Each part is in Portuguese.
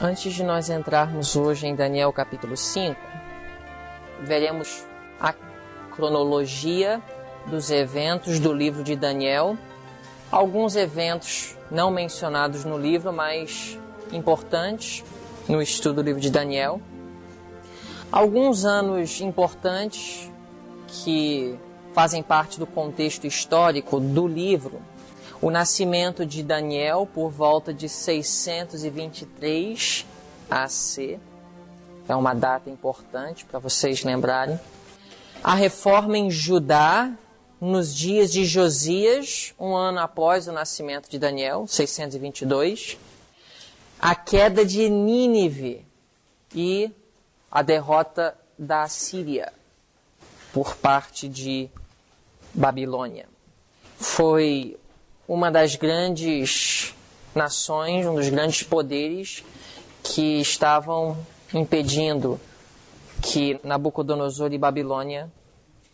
Antes de nós entrarmos hoje em Daniel capítulo 5, veremos a cronologia dos eventos do livro de Daniel. Alguns eventos não mencionados no livro, mas importantes no estudo do livro de Daniel. Alguns anos importantes que fazem parte do contexto histórico do livro. O nascimento de Daniel por volta de 623 AC. É uma data importante para vocês lembrarem. A reforma em Judá, nos dias de Josias, um ano após o nascimento de Daniel, 622. A queda de Nínive e a derrota da Assíria por parte de Babilônia. Foi uma das grandes nações, um dos grandes poderes que estavam impedindo que Nabucodonosor e Babilônia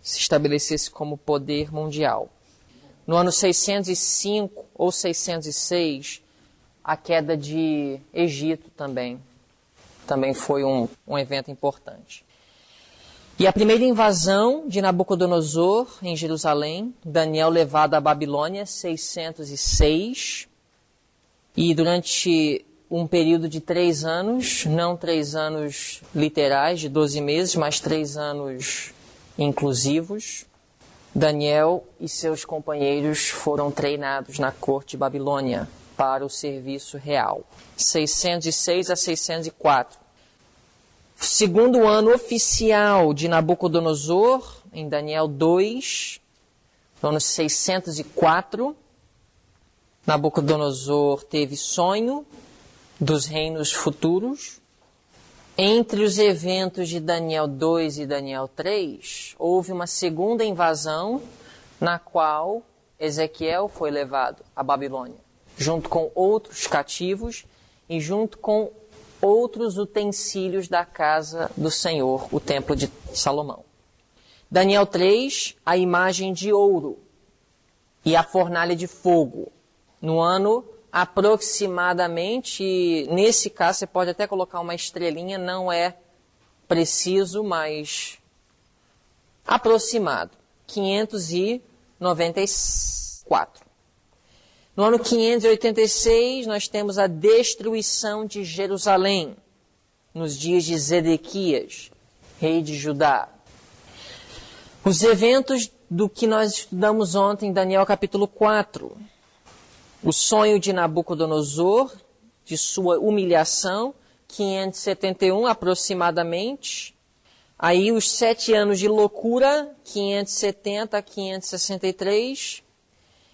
se estabelecesse como poder mundial. No ano 605 ou 606, a queda de Egito também foi um evento importante. E a primeira invasão de Nabucodonosor em Jerusalém, Daniel levado à Babilônia, 606. E durante um período de 3 anos, não 3 anos literais de 12 meses, mas 3 anos inclusivos, Daniel e seus companheiros foram treinados na corte de Babilônia para o serviço real. 606 a 604. Segundo ano oficial de Nabucodonosor, em Daniel 2, no ano 604, Nabucodonosor teve sonho dos reinos futuros. Entre os eventos de Daniel 2 e Daniel 3, houve uma segunda invasão, na qual Ezequiel foi levado à Babilônia, junto com outros cativos e junto com outros utensílios da casa do Senhor, o templo de Salomão. Daniel 3, a imagem de ouro e a fornalha de fogo. No ano aproximadamente, nesse caso você pode até colocar uma estrelinha, não é preciso, mas aproximado, 594. No ano 586, nós temos a destruição de Jerusalém, nos dias de Zedequias, rei de Judá. Os eventos do que nós estudamos ontem em Daniel capítulo 4. O sonho de Nabucodonosor, de sua humilhação, 571 aproximadamente. Aí os 7 anos de loucura, 570 a 563.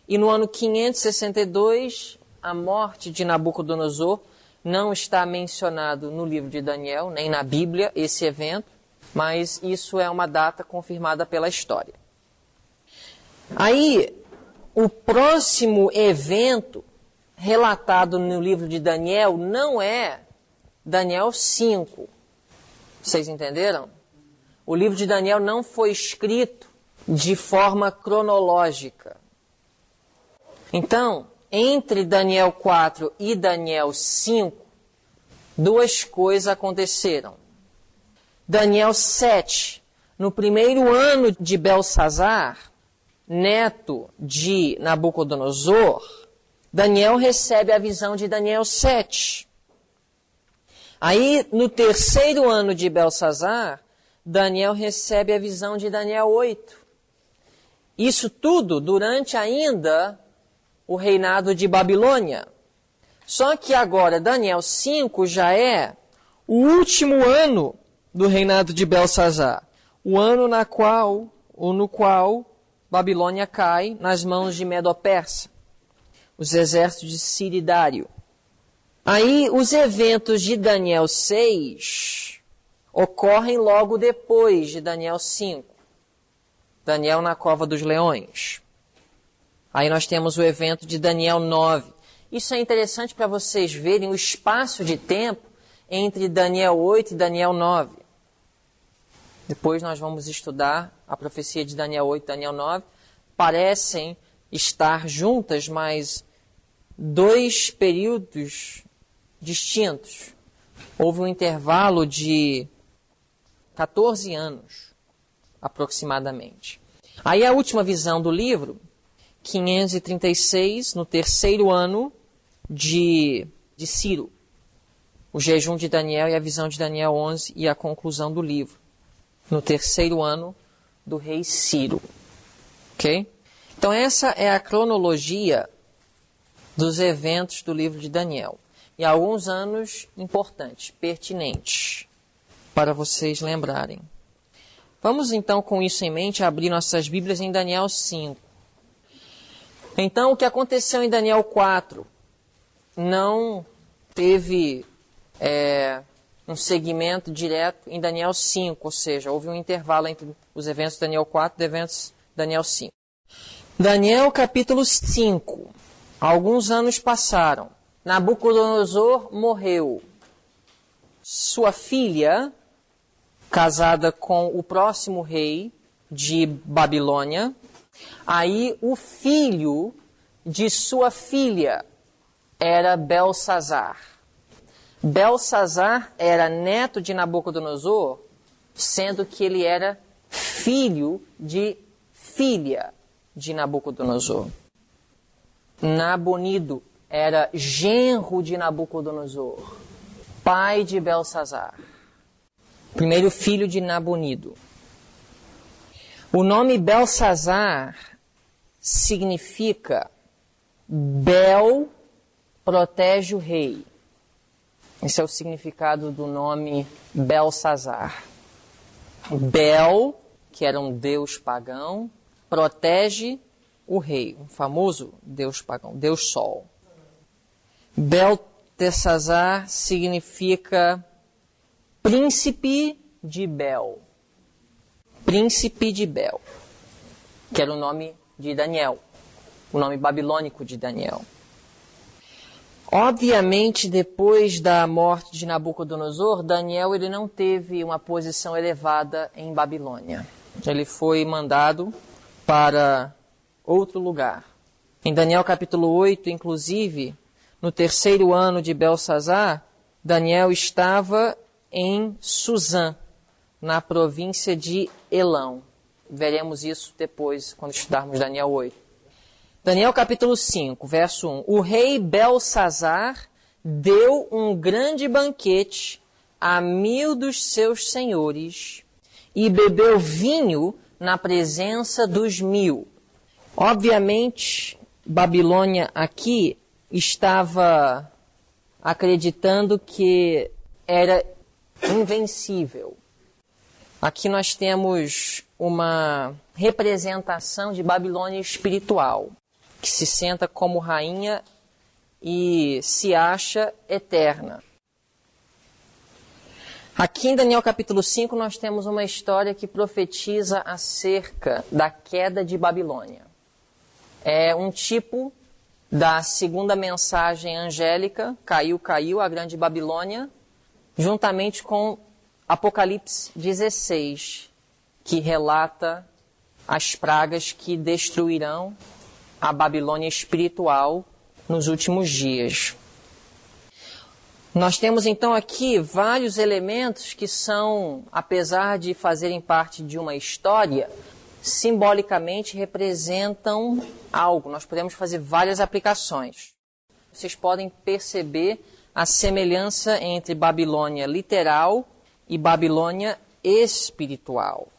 E no ano 562, a morte de Nabucodonosor. Não está mencionado no livro de Daniel, nem na Bíblia, esse evento, mas isso é uma data confirmada pela história. Aí, o próximo evento relatado no livro de Daniel não é Daniel 5. Vocês entenderam? O livro de Daniel não foi escrito de forma cronológica. Então, entre Daniel 4 e Daniel 5, 2 coisas aconteceram. Daniel 7, no primeiro ano de Belsazar, neto de Nabucodonosor, Daniel recebe a visão de Daniel 7. Aí, no terceiro ano de Belsazar, Daniel recebe a visão de Daniel 8. Isso tudo durante ainda o reinado de Babilônia. Só que agora Daniel 5 já é o último ano do reinado de Belsazar. O ano no qual Babilônia cai nas mãos de Medo-Persa, os exércitos de Sírio e Dário. Aí os eventos de Daniel 6 ocorrem logo depois de Daniel 5. Daniel na cova dos leões. Aí nós temos o evento de Daniel 9. Isso é interessante para vocês verem o espaço de tempo entre Daniel 8 e Daniel 9. Depois nós vamos estudar a profecia de Daniel 8 e Daniel 9. Parecem estar juntas, mas 2 períodos distintos. Houve um intervalo de 14 anos, aproximadamente. Aí a última visão do livro, 536, no terceiro ano de Ciro. O jejum de Daniel e a visão de Daniel 11 e a conclusão do livro. No terceiro ano do rei Ciro. Ok? Então essa é a cronologia dos eventos do livro de Daniel. E alguns anos importantes, pertinentes, para vocês lembrarem. Vamos então, com isso em mente, abrir nossas Bíblias em Daniel 5. Então, o que aconteceu em Daniel 4 não teve um segmento direto em Daniel 5, ou seja, houve um intervalo entre os eventos de Daniel 4 e os eventos de Daniel 5. Daniel capítulo 5. Alguns anos passaram. Nabucodonosor morreu. Sua filha, casada com o próximo rei de Babilônia, aí o filho de sua filha era Belsazar. Belsazar era neto de Nabucodonosor, sendo que ele era filho de filha de Nabucodonosor. Nabonido era genro de Nabucodonosor, pai de Belsazar. Primeiro filho de Nabonido. O nome Belsazar significa Bel protege o rei. Esse é o significado do nome Belsazar. Bel, que era um deus pagão, protege o rei, um famoso deus pagão, deus sol. Beltesazar significa príncipe de Bel. Príncipe de Bel, que era o nome de Daniel, o nome babilônico de Daniel. Obviamente, depois da morte de Nabucodonosor, Daniel ele não teve uma posição elevada em Babilônia. Ele foi mandado para outro lugar. Em Daniel capítulo 8, inclusive, no terceiro ano de Belsazar, Daniel estava em Suzã, na província de Elão. Veremos isso depois, quando estudarmos Daniel 8. Daniel capítulo 5, verso 1. O rei Belsazar deu um grande banquete a 1000 dos seus senhores e bebeu vinho na presença dos 1000. Obviamente, Babilônia aqui estava acreditando que era invencível. Aqui nós temos uma representação de Babilônia espiritual, que se senta como rainha e se acha eterna. Aqui em Daniel capítulo 5 nós temos uma história que profetiza acerca da queda de Babilônia. É um tipo da segunda mensagem angélica, caiu, caiu, a grande Babilônia, juntamente com Apocalipse 16, que relata as pragas que destruirão a Babilônia espiritual nos últimos dias. Nós temos então aqui vários elementos que são, apesar de fazerem parte de uma história, simbolicamente representam algo. Nós podemos fazer várias aplicações. Vocês podem perceber a semelhança entre Babilônia literal e Babilônia espiritual.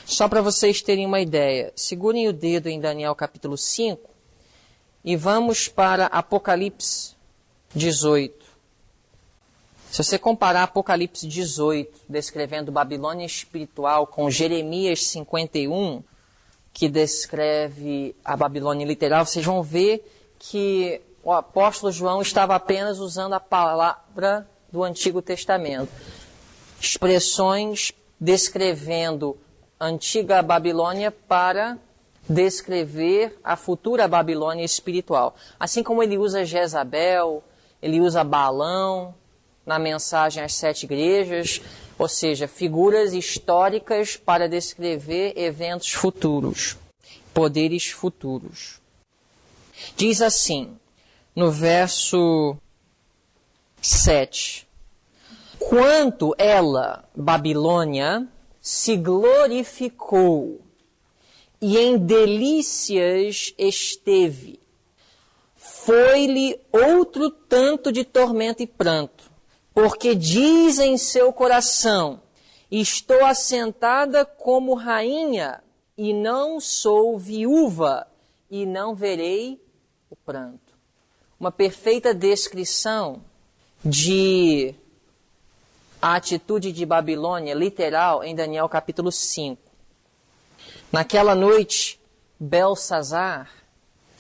Só para vocês terem uma ideia, segurem o dedo em Daniel capítulo 5 e vamos para Apocalipse 18. Se você comparar Apocalipse 18, descrevendo Babilônia espiritual, com Jeremias 51, que descreve a Babilônia literal, vocês vão ver que o apóstolo João estava apenas usando a palavra do Antigo Testamento. Expressões descrevendo a antiga Babilônia para descrever a futura Babilônia espiritual. Assim como ele usa Jezabel, ele usa Balão na mensagem às 7 igrejas, ou seja, figuras históricas para descrever eventos futuros, poderes futuros. Diz assim, no verso 7. Quanto ela, Babilônia, se glorificou e em delícias esteve, foi-lhe outro tanto de tormento e pranto, porque diz em seu coração: estou assentada como rainha, e não sou viúva, e não verei o pranto. Uma perfeita descrição de a atitude de Babilônia, literal, em Daniel capítulo 5. Naquela noite, Belsazar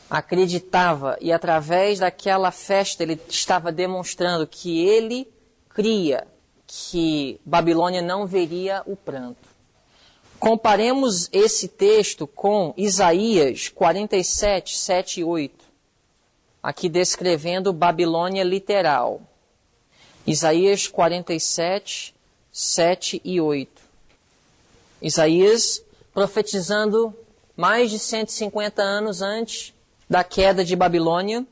acreditava, e através daquela festa ele estava demonstrando que ele cria que Babilônia não veria o pranto. Comparemos esse texto com Isaías 47, 7 e 8, aqui descrevendo Babilônia literal. Isaías 47, 7 e 8. Isaías profetizando mais de 150 anos antes da queda de Babilônia,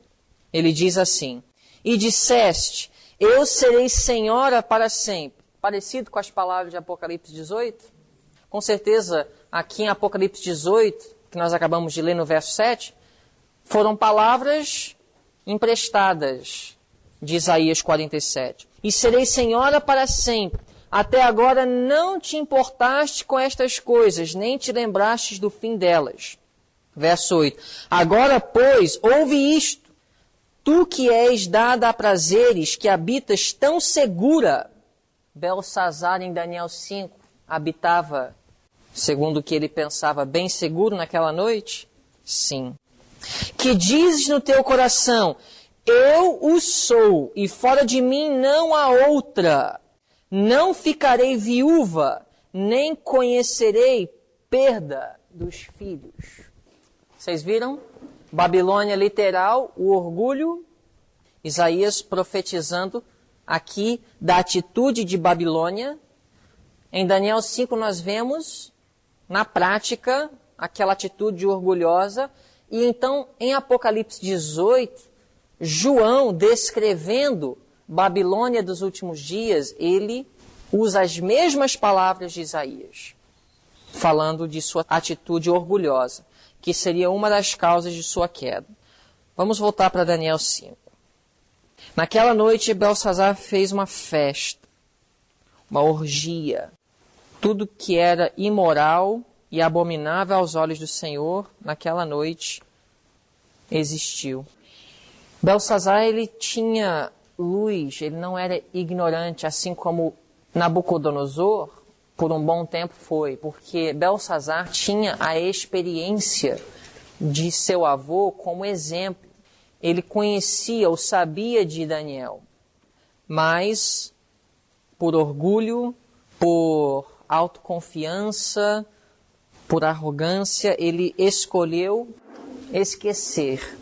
ele diz assim: e disseste, eu serei senhora para sempre. Parecido com as palavras de Apocalipse 18? Com certeza, aqui em Apocalipse 18, que nós acabamos de ler no verso 7, foram palavras emprestadas de Isaías 47. E serei senhora para sempre. Até agora não te importaste com estas coisas, nem te lembrastes do fim delas. Verso 8. Agora, pois, ouve isto. Tu que és dada a prazeres, que habitas tão segura. Belsazar, em Daniel 5, habitava, segundo o que ele pensava, bem seguro naquela noite? Sim. Que dizes no teu coração: eu o sou, e fora de mim não há outra. Não ficarei viúva, nem conhecerei perda dos filhos. Vocês viram? Babilônia literal, o orgulho. Isaías profetizando aqui da atitude de Babilônia. Em Daniel 5 nós vemos, na prática, aquela atitude orgulhosa. E então, em Apocalipse 18, João, descrevendo Babilônia dos últimos dias, ele usa as mesmas palavras de Isaías, falando de sua atitude orgulhosa, que seria uma das causas de sua queda. Vamos voltar para Daniel 5. Naquela noite, Belsazar fez uma festa, uma orgia. Tudo que era imoral e abominável aos olhos do Senhor, naquela noite, existiu. Belsazar, ele tinha luz, ele não era ignorante, assim como Nabucodonosor, por um bom tempo foi, porque Belsazar tinha a experiência de seu avô como exemplo. Ele conhecia ou sabia de Daniel, mas por orgulho, por autoconfiança, por arrogância, ele escolheu esquecer.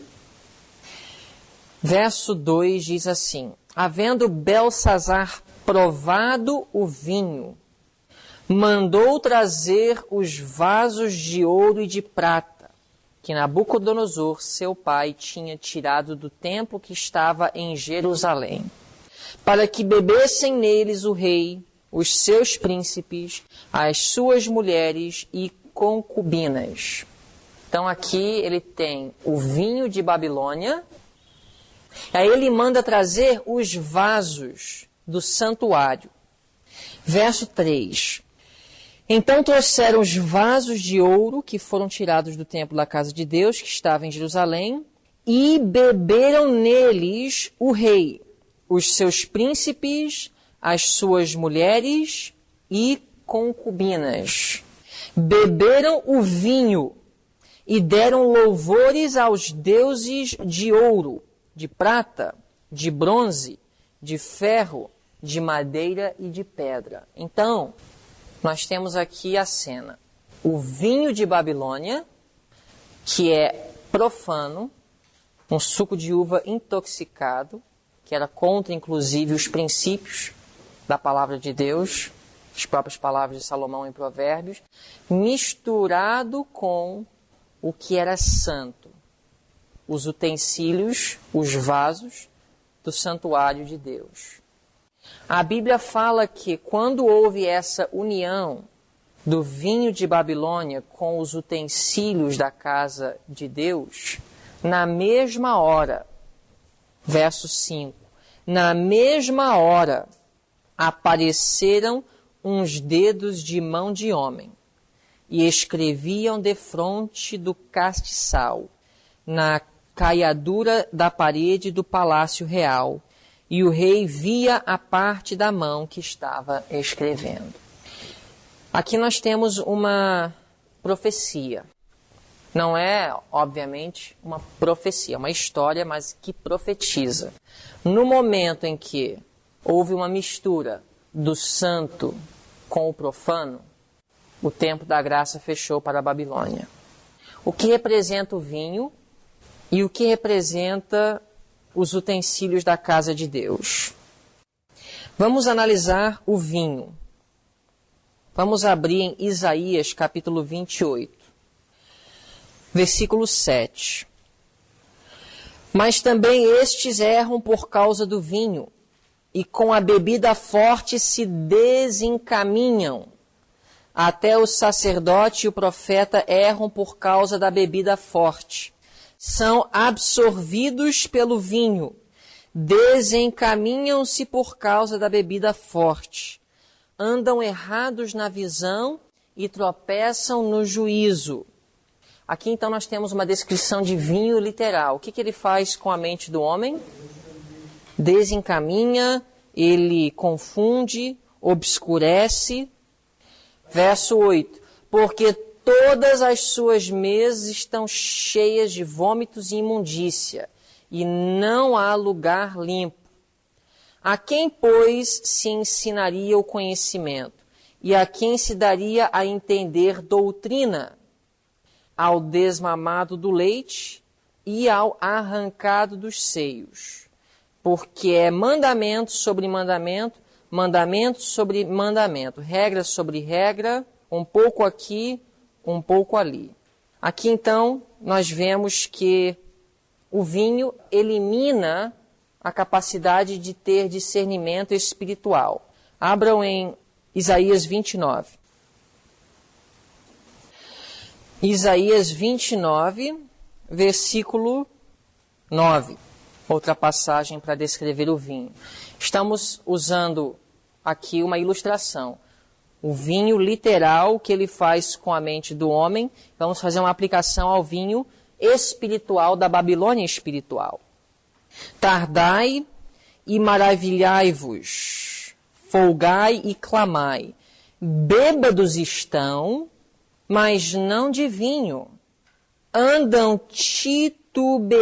Verso 2 diz assim: havendo Belsazar provado o vinho, mandou trazer os vasos de ouro e de prata, que Nabucodonosor, seu pai, tinha tirado do templo que estava em Jerusalém, para que bebessem neles o rei, os seus príncipes, as suas mulheres e concubinas. Então aqui ele tem o vinho de Babilônia. Aí ele manda trazer os vasos do santuário. Verso 3. Então trouxeram os vasos de ouro que foram tirados do templo da casa de Deus, que estava em Jerusalém, e beberam neles o rei, os seus príncipes, as suas mulheres e concubinas. Beberam o vinho e deram louvores aos deuses de ouro, de prata, de bronze, de ferro, de madeira e de pedra. Então, nós temos aqui a cena. O vinho de Babilônia, que é profano, um suco de uva intoxicado, que era contra, inclusive, os princípios da palavra de Deus, as próprias palavras de Salomão em Provérbios, misturado com o que era santo. Os utensílios, os vasos, do santuário de Deus. A Bíblia fala que quando houve essa união do vinho de Babilônia com os utensílios da casa de Deus, na mesma hora, verso 5, na mesma hora apareceram uns dedos de mão de homem e escreviam defronte do castiçal, na caiadura da parede do palácio real, e o rei via a parte da mão que estava escrevendo. Aqui nós temos uma profecia. Não é, obviamente, uma profecia, uma história, mas que profetiza. No momento em que houve uma mistura do santo com o profano, o tempo da graça fechou para a Babilônia. O que representa o vinho e o que representa os utensílios da casa de Deus. Vamos analisar o vinho. Vamos abrir em Isaías capítulo 28, versículo 7. Mas também estes erram por causa do vinho, e com a bebida forte se desencaminham. Até o sacerdote e o profeta erram por causa da bebida forte. São absorvidos pelo vinho, desencaminham-se por causa da bebida forte. Andam errados na visão e tropeçam no juízo. Aqui então nós temos uma descrição de vinho literal. O que ele faz com a mente do homem? Desencaminha, ele confunde, obscurece. Verso 8. Porque todas as suas mesas estão cheias de vômitos e imundícia, e não há lugar limpo. A quem, pois, se ensinaria o conhecimento? E a quem se daria a entender doutrina? Ao desmamado do leite e ao arrancado dos seios. Porque é mandamento sobre mandamento, mandamento sobre mandamento, regra sobre regra, um pouco aqui, um pouco ali. Aqui, então, nós vemos que o vinho elimina a capacidade de ter discernimento espiritual. Abram em Isaías 29. Isaías 29, versículo 9. Outra passagem para descrever o vinho. Estamos usando aqui uma ilustração. O vinho literal que ele faz com a mente do homem. Vamos fazer uma aplicação ao vinho espiritual da Babilônia espiritual. Tardai e maravilhai-vos, folgai e clamai. Bêbados estão, mas não de vinho. Andam titubeando,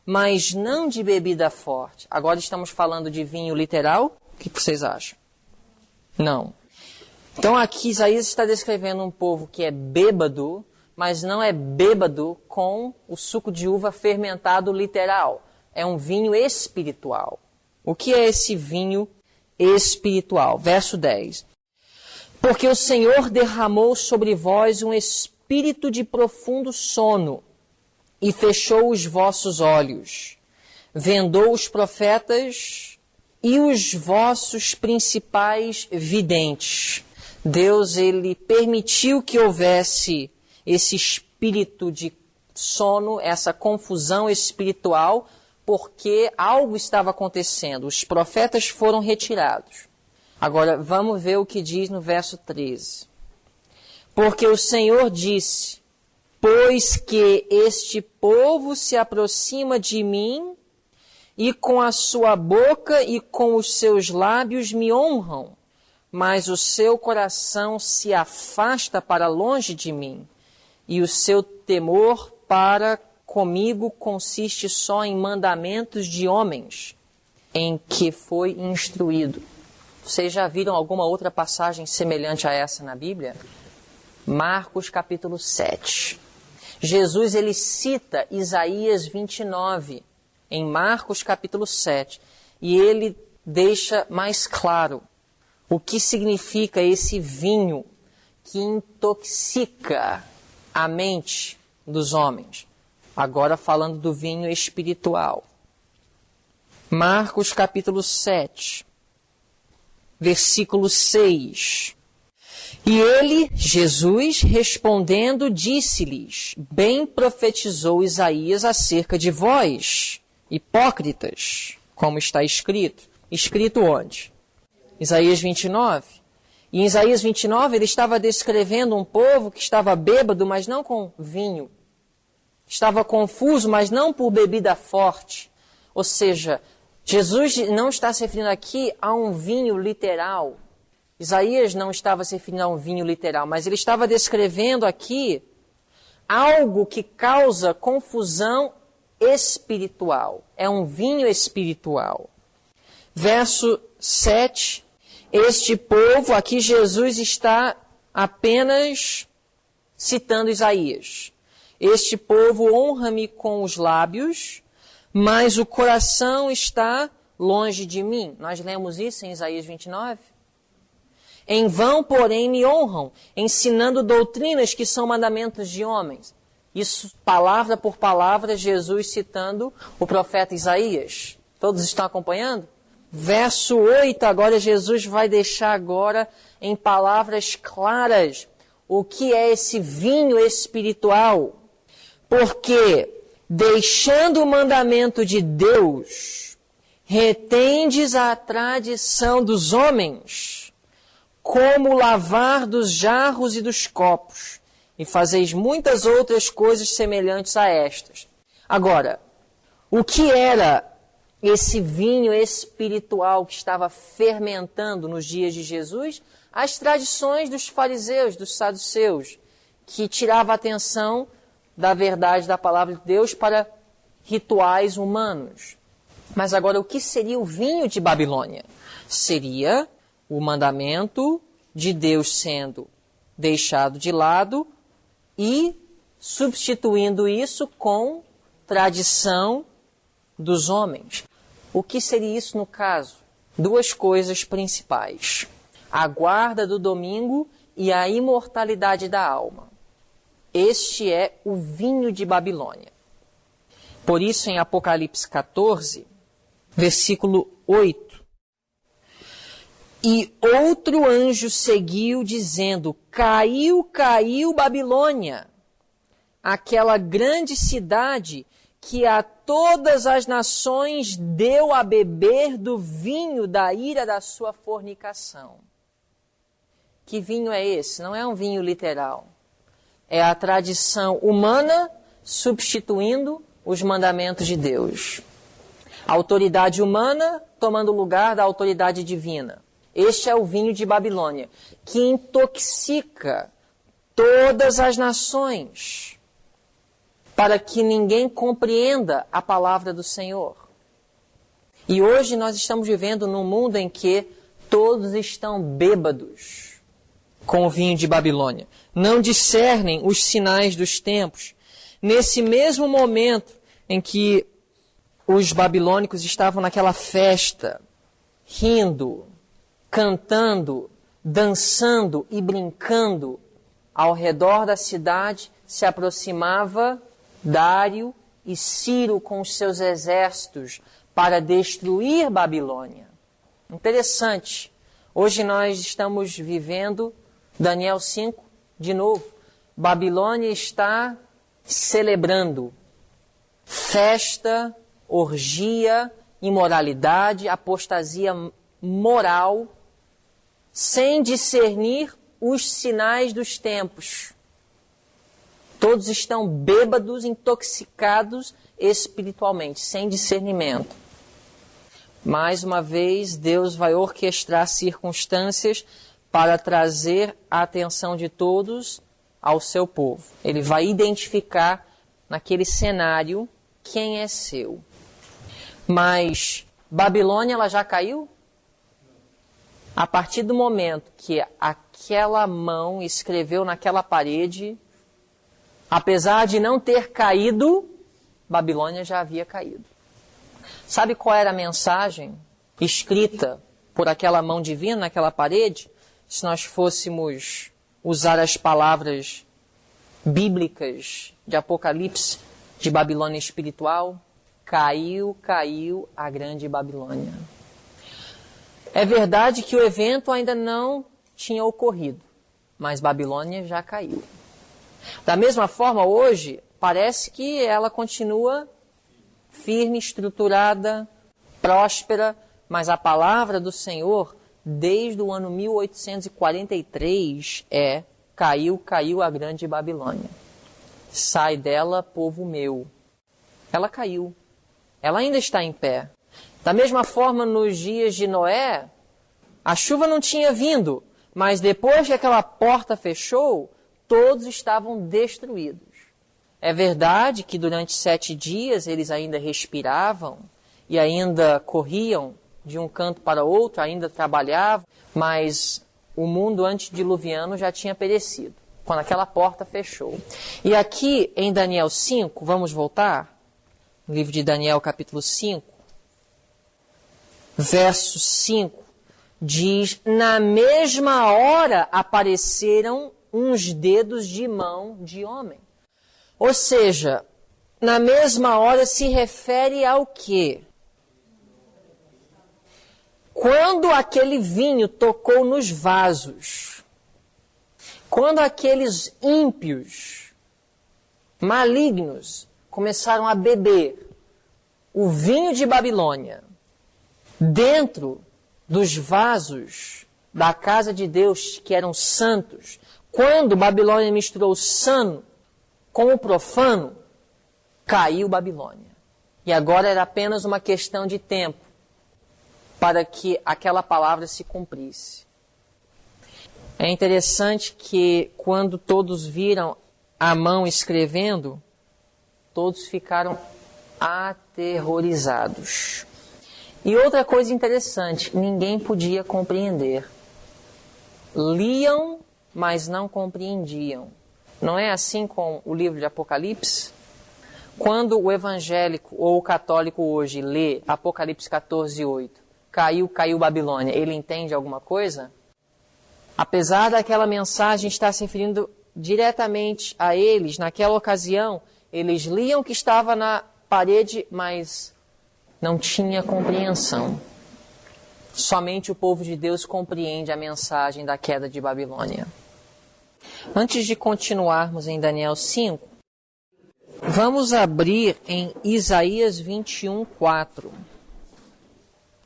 mas não de bebida forte. Agora estamos falando de vinho literal? O que vocês acham? Não. Então aqui Isaías está descrevendo um povo que é bêbado, mas não é bêbado com o suco de uva fermentado literal. É um vinho espiritual. O que é esse vinho espiritual? Verso 10. Porque o Senhor derramou sobre vós um espírito de profundo sono e fechou os vossos olhos. Vendou os profetas e os vossos principais videntes. Deus, ele permitiu que houvesse esse espírito de sono, essa confusão espiritual, porque algo estava acontecendo. Os profetas foram retirados. Agora, vamos ver o que diz no verso 13. Porque o Senhor disse, pois que este povo se aproxima de mim, e com a sua boca e com os seus lábios me honram, mas o seu coração se afasta para longe de mim, e o seu temor para comigo consiste só em mandamentos de homens, em que foi instruído. Vocês já viram alguma outra passagem semelhante a essa na Bíblia? Marcos capítulo 7. Jesus, ele cita Isaías 29, em Marcos capítulo 7, e ele deixa mais claro o que significa esse vinho que intoxica a mente dos homens. Agora falando do vinho espiritual. Marcos capítulo 7, versículo 6. E ele, Jesus, respondendo, disse-lhes: Bem profetizou Isaías acerca de vós, hipócritas, como está escrito. Escrito onde? Isaías 29. E em Isaías 29 ele estava descrevendo um povo que estava bêbado, mas não com vinho. Estava confuso, mas não por bebida forte. Ou seja, Jesus não está se referindo aqui a um vinho literal. Isaías não estava se referindo a um vinho literal, mas ele estava descrevendo aqui algo que causa confusão espiritual. É um vinho espiritual. Verso 7. Este povo, aqui Jesus está apenas citando Isaías. Este povo honra-me com os lábios, mas o coração está longe de mim. Nós lemos isso em Isaías 29. Em vão, porém, me honram, ensinando doutrinas que são mandamentos de homens. Isso, palavra por palavra, Jesus citando o profeta Isaías. Todos estão acompanhando? Verso 8, agora Jesus vai deixar agora em palavras claras o que é esse vinho espiritual. Porque, deixando o mandamento de Deus, retendes a tradição dos homens, como o lavar dos jarros e dos copos, e fazeis muitas outras coisas semelhantes a estas. Agora, o que era esse vinho espiritual que estava fermentando nos dias de Jesus? As tradições dos fariseus, dos saduceus, que tirava a atenção da verdade da palavra de Deus para rituais humanos. Mas agora, o que seria o vinho de Babilônia? Seria o mandamento de Deus sendo deixado de lado e substituindo isso com tradição dos homens. O que seria isso no caso? Duas coisas principais: a guarda do domingo e a imortalidade da alma. Este é o vinho de Babilônia. Por isso, em Apocalipse 14, versículo 8. E outro anjo seguiu, dizendo: Caiu, caiu Babilônia, aquela grande cidade que a todas as nações deu a beber do vinho da ira da sua fornicação. Que vinho é esse? Não é um vinho literal. É a tradição humana substituindo os mandamentos de Deus. A autoridade humana tomando o lugar da autoridade divina. Este é o vinho de Babilônia, que intoxica todas as nações, para que ninguém compreenda a palavra do Senhor. E hoje nós estamos vivendo num mundo em que todos estão bêbados com o vinho de Babilônia. Não discernem os sinais dos tempos. Nesse mesmo momento em que os babilônicos estavam naquela festa, rindo, cantando, dançando e brincando, ao redor da cidade se aproximava Dário e Ciro com os seus exércitos para destruir Babilônia. Interessante. Hoje nós estamos vivendo Daniel 5, de novo. Babilônia está celebrando festa, orgia, imoralidade, apostasia moral, sem discernir os sinais dos tempos. Todos estão bêbados, intoxicados espiritualmente, sem discernimento. Mais uma vez, Deus vai orquestrar circunstâncias para trazer a atenção de todos ao seu povo. Ele vai identificar naquele cenário quem é seu. Mas Babilônia, ela já caiu? A partir do momento que aquela mão escreveu naquela parede, apesar de não ter caído, Babilônia já havia caído. Sabe qual era a mensagem escrita por aquela mão divina naquela parede? Se nós fôssemos usar as palavras bíblicas de Apocalipse, de Babilônia espiritual, Caiu a grande Babilônia. É verdade que o evento ainda não tinha ocorrido, mas Babilônia já caiu. Da mesma forma, hoje, parece que ela continua firme, estruturada, próspera, mas a palavra do Senhor, desde o ano 1843, caiu a grande Babilônia. Sai dela, povo meu. Ela caiu. Ela ainda está em pé. Da mesma forma, nos dias de Noé, a chuva não tinha vindo, mas depois que aquela porta fechou, todos estavam destruídos. É verdade que durante 7 dias eles ainda respiravam e ainda corriam de um canto para outro, ainda trabalhavam, mas o mundo antediluviano já tinha perecido, quando aquela porta fechou. E aqui em Daniel 5, vamos voltar, no livro de Daniel capítulo 5, verso 5, diz: na mesma hora apareceram uns dedos de mão de homem. Ou seja, na mesma hora se refere ao quê? Quando aquele vinho tocou nos vasos, quando aqueles ímpios, malignos, começaram a beber o vinho de Babilônia dentro dos vasos da casa de Deus, que eram santos, quando Babilônia misturou o sano com o profano, caiu Babilônia. E agora era apenas uma questão de tempo para que aquela palavra se cumprisse. É interessante que quando todos viram a mão escrevendo, todos ficaram aterrorizados. E outra coisa interessante, ninguém podia compreender. Liam, mas não compreendiam. Não é assim com o livro de Apocalipse? Quando o evangélico ou o católico hoje lê Apocalipse 14:8, caiu Babilônia, ele entende alguma coisa? Apesar daquela mensagem estar se referindo diretamente a eles, naquela ocasião, eles liam o que estava na parede, mas não tinha compreensão. Somente o povo de Deus compreende a mensagem da queda de Babilônia. Antes de continuarmos em Daniel 5, vamos abrir em Isaías 21:4.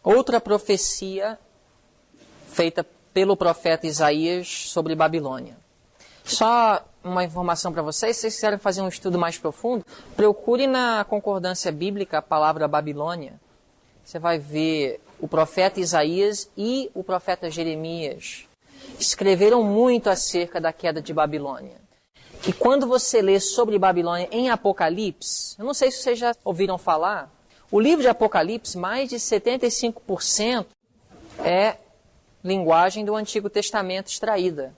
Outra profecia feita pelo profeta Isaías sobre Babilônia. Só uma informação para vocês, se vocês quiserem fazer um estudo mais profundo, procure na concordância bíblica a palavra Babilônia. Você vai ver o profeta Isaías e o profeta Jeremias escreveram muito acerca da queda de Babilônia. E quando você lê sobre Babilônia em Apocalipse, eu não sei se vocês já ouviram falar, o livro de Apocalipse, mais de 75% é linguagem do Antigo Testamento extraída.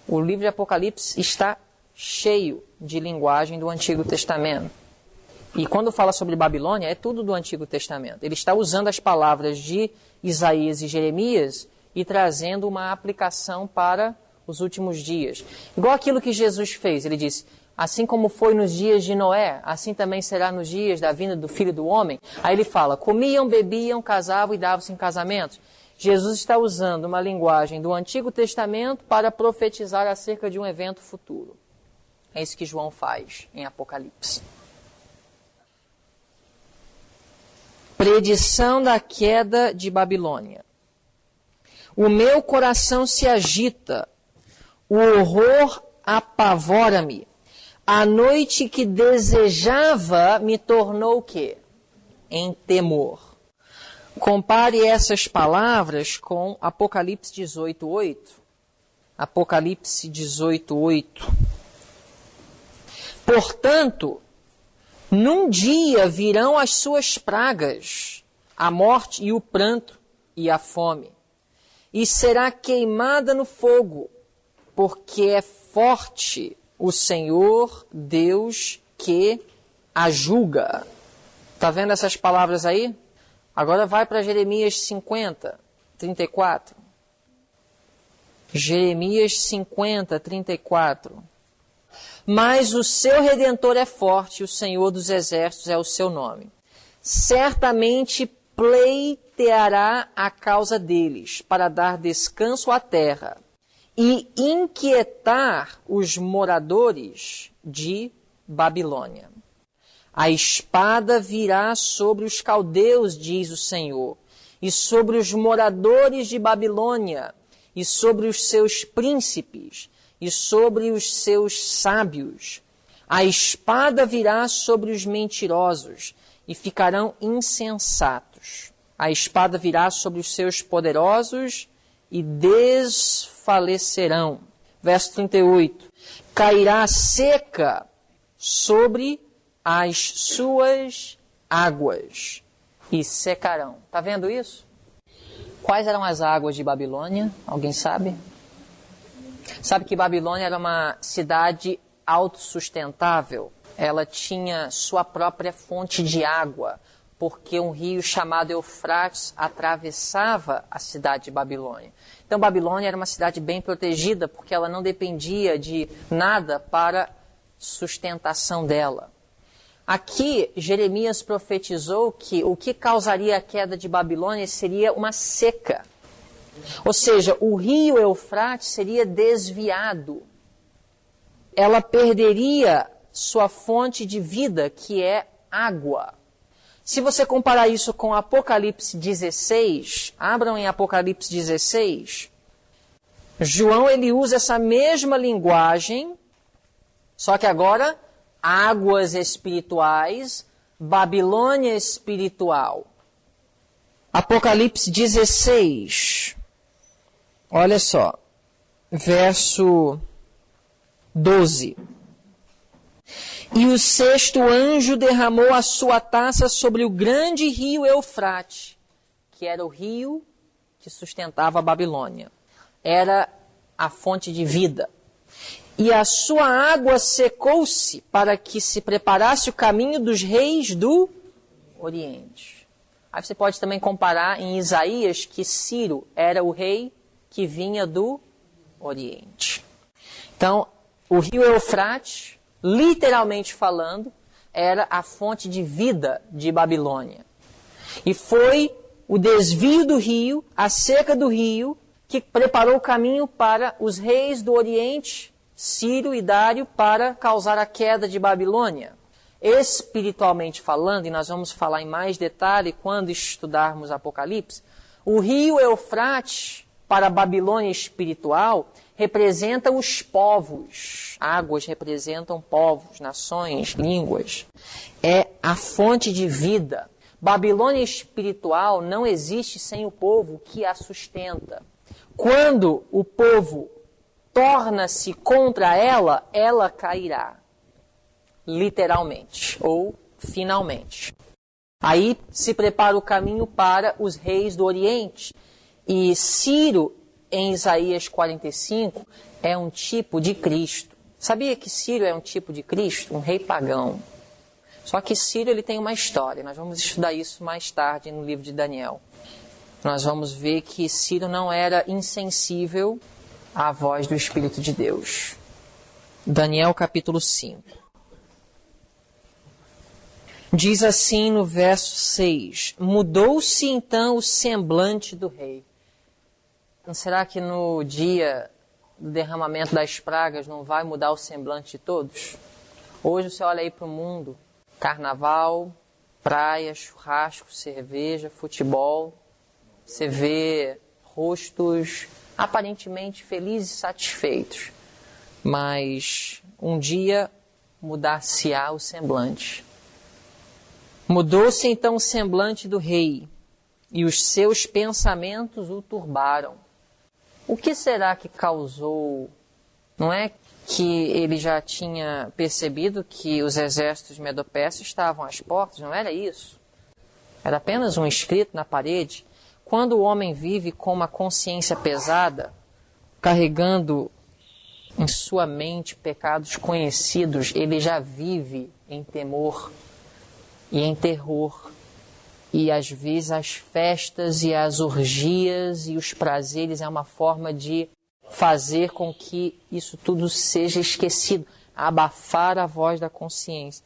O livro de Apocalipse está cheio de linguagem do Antigo Testamento. E quando fala sobre Babilônia, é tudo do Antigo Testamento. Ele está usando as palavras de Isaías e Jeremias e trazendo uma aplicação para os últimos dias. Igual aquilo que Jesus fez. Ele disse: assim como foi nos dias de Noé, assim também será nos dias da vinda do Filho do Homem. Aí ele fala: comiam, bebiam, casavam e davam-se em casamentos. Jesus está usando uma linguagem do Antigo Testamento para profetizar acerca de um evento futuro. É isso que João faz em Apocalipse. Predição da queda de Babilônia. O meu coração se agita, o horror apavora-me. A noite que desejava me tornou o quê? Em temor. Compare essas palavras com Apocalipse 18:8. Apocalipse 18:8. Portanto, num dia virão as suas pragas, a morte e o pranto e a fome, e será queimada no fogo, porque é forte o Senhor Deus que a julga. Está vendo essas palavras aí? Agora vai para Jeremias 50:34. Jeremias 50:34. Mas o seu Redentor é forte, o Senhor dos Exércitos é o seu nome. certamente pleiteará a causa deles, para dar descanso à terra e inquietar os moradores de Babilônia. A espada virá sobre os caldeus, diz o Senhor, e sobre os moradores de Babilônia, e sobre os seus príncipes, e sobre os seus sábios. A espada virá sobre os mentirosos, e ficarão insensatos. A espada virá sobre os seus poderosos, e desfalecerão. Verso 38. Cairá seca sobre as suas águas, e secarão. Está vendo isso? Quais eram as águas de Babilônia? Alguém sabe? Sabe que Babilônia era uma cidade autossustentável. Ela tinha sua própria fonte de água, porque um rio chamado Eufrates atravessava a cidade de Babilônia. Então Babilônia era uma cidade bem protegida, porque ela não dependia de nada para sustentação dela. Aqui, Jeremias profetizou que o que causaria a queda de Babilônia seria uma seca. Ou seja, o rio Eufrates seria desviado. Ela perderia sua fonte de vida, que é água. Se você comparar isso com Apocalipse 16, abram em Apocalipse 16, João ele usa essa mesma linguagem, só que agora águas espirituais, Babilônia espiritual. Apocalipse 16, olha só, verso 12. E o sexto anjo derramou a sua taça sobre o grande rio Eufrates, que era o rio que sustentava a Babilônia. Era a fonte de vida. E a sua água secou-se para que se preparasse o caminho dos reis do Oriente. Aí você pode também comparar em Isaías que Ciro era o rei que vinha do Oriente. Então, o rio Eufrates, literalmente falando, era a fonte de vida de Babilônia. E foi o desvio do rio, a seca do rio, que preparou o caminho para os reis do Oriente, Ciro e Dário, para causar a queda de Babilônia. Espiritualmente falando, e nós vamos falar em mais detalhe quando estudarmos Apocalipse, o rio Eufrates, para a Babilônia espiritual, representa os povos. Águas representam povos, nações, línguas. É a fonte de vida. Babilônia espiritual não existe sem o povo que a sustenta. Quando o povo torna-se contra ela, ela cairá. Literalmente, ou finalmente. Aí se prepara o caminho para os reis do Oriente. E Ciro, em Isaías 45, é um tipo de Cristo. Sabia que Ciro é um tipo de Cristo? Um rei pagão. Só que Ciro ele tem uma história. Nós vamos estudar isso mais tarde no livro de Daniel. Nós vamos ver que Ciro não era insensível à voz do Espírito de Deus. Daniel capítulo 5. Diz assim no verso 6, mudou-se então o semblante do rei. Não será que no dia do derramamento das pragas não vai mudar o semblante de todos? Hoje você olha aí para o mundo, carnaval, praia, churrasco, cerveja, futebol, você vê rostos aparentemente felizes e satisfeitos, mas um dia mudar-se-á o semblante. Mudou-se então o semblante do rei, e os seus pensamentos o turbaram. O que será que causou? Não é que ele já tinha percebido que os exércitos medo-persas estavam às portas? Não era isso? Era apenas um escrito na parede. Quando o homem vive com uma consciência pesada, carregando em sua mente pecados conhecidos, ele já vive em temor e em terror. E às vezes as festas e as orgias e os prazeres é uma forma de fazer com que isso tudo seja esquecido, abafar a voz da consciência.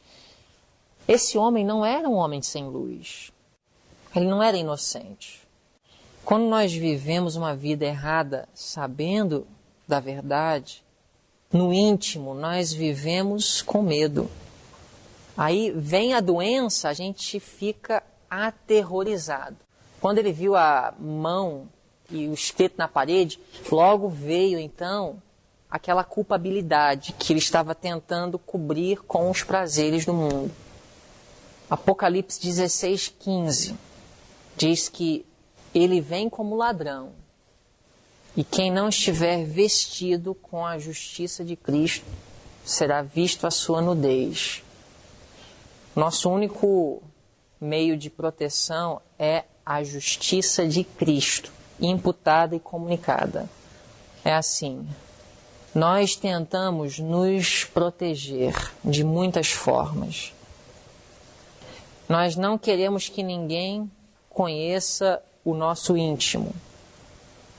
Esse homem não era um homem sem luz. Ele não era inocente. Quando nós vivemos uma vida errada, sabendo da verdade, no íntimo nós vivemos com medo. Aí vem a doença, a gente fica aterrorizado. Quando ele viu a mão e o escrito na parede, logo veio então aquela culpabilidade que ele estava tentando cobrir com os prazeres do mundo. Apocalipse 16:15 diz que ele vem como ladrão, e quem não estiver vestido com a justiça de Cristo será visto a sua nudez. Nosso único meio de proteção é a justiça de Cristo, imputada e comunicada. É assim, nós tentamos nos proteger de muitas formas. Nós não queremos que ninguém conheça o nosso íntimo.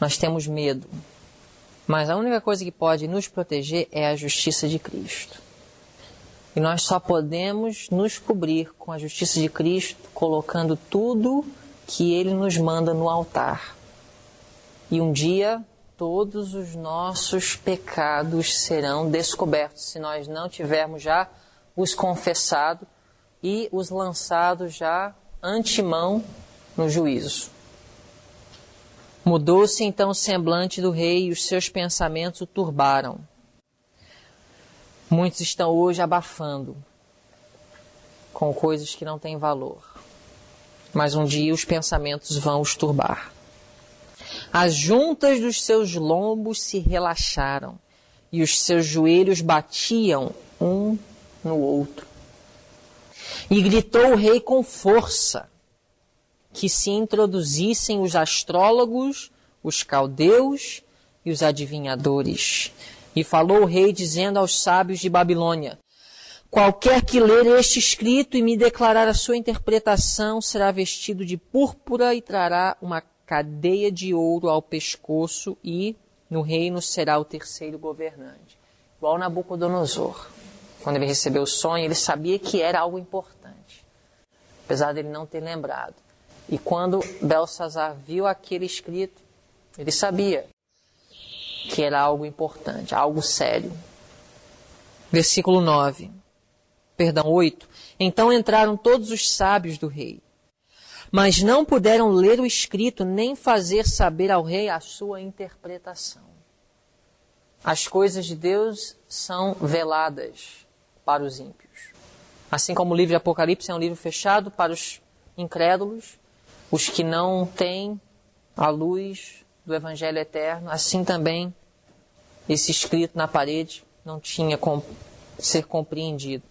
Nós temos medo. Mas a única coisa que pode nos proteger é a justiça de Cristo. E nós só podemos nos cobrir com a justiça de Cristo colocando tudo que Ele nos manda no altar. E um dia todos os nossos pecados serão descobertos, se nós não tivermos já os confessado e os lançado já antemão no juízo. Mudou-se então o semblante do rei e os seus pensamentos o turbaram. Muitos estão hoje abafando com coisas que não têm valor. Mas um dia os pensamentos vão os turbar. As juntas dos seus lombos se relaxaram e os seus joelhos batiam um no outro. E gritou o rei com força que se introduzissem os astrólogos, os caldeus e os adivinhadores. E falou o rei dizendo aos sábios de Babilônia: qualquer que ler este escrito e me declarar a sua interpretação será vestido de púrpura e trará uma cadeia de ouro ao pescoço e no reino será o terceiro governante. Igual Nabucodonosor. Quando ele recebeu o sonho, ele sabia que era algo importante, apesar dele não ter lembrado. E quando Belsazar viu aquele escrito, ele sabia que era algo importante, algo sério. Versículo 8. Então entraram todos os sábios do rei, mas não puderam ler o escrito nem fazer saber ao rei a sua interpretação. As coisas de Deus são veladas para os ímpios. Assim como o livro de Apocalipse é um livro fechado para os incrédulos, os que não têm a luz do Evangelho eterno, assim também esse escrito na parede não tinha como ser compreendido.